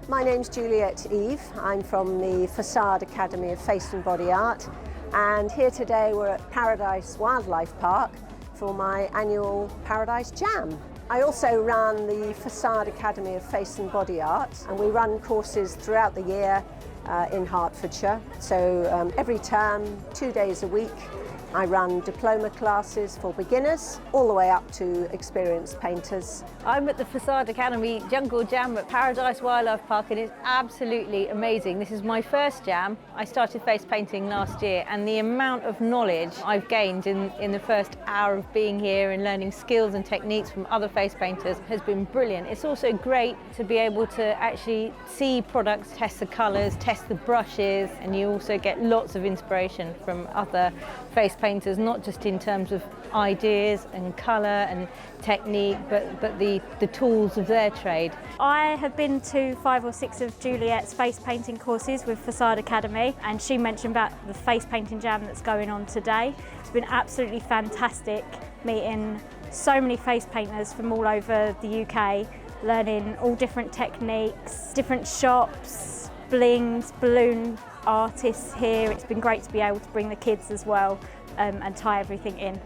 My name's Juliet Eve. I'm from the Facade Academy of Face and Body Art, and here today we're at Paradise Wildlife Park for my annual Paradise Jam. I also run the Facade Academy of Face and Body Art, and we run courses throughout the year in Hertfordshire. So every term, 2 days a week, I run diploma classes for beginners all the way up to experienced painters. I'm at the Facade Academy Jungle Jam at Paradise Wildlife Park, and it's absolutely amazing. This is my first jam. I started face painting last year, and the amount of knowledge I've gained in the first hour of being here and learning skills and techniques from other face painters has been brilliant. It's also great to be able to actually see products, test the colours, test the brushes, and you also get lots of inspiration from other face painters, not just in terms of ideas and colour and technique, but the tools of their trade. I have been to 5 or 6 of Juliet's face painting courses with Facade Academy, and she mentioned about the face painting jam that's going on today. It's been absolutely fantastic meeting so many face painters from all over the UK, learning all different techniques, different shops, blings, balloon artists here. It's been great to be able to bring the kids as well and tie everything in.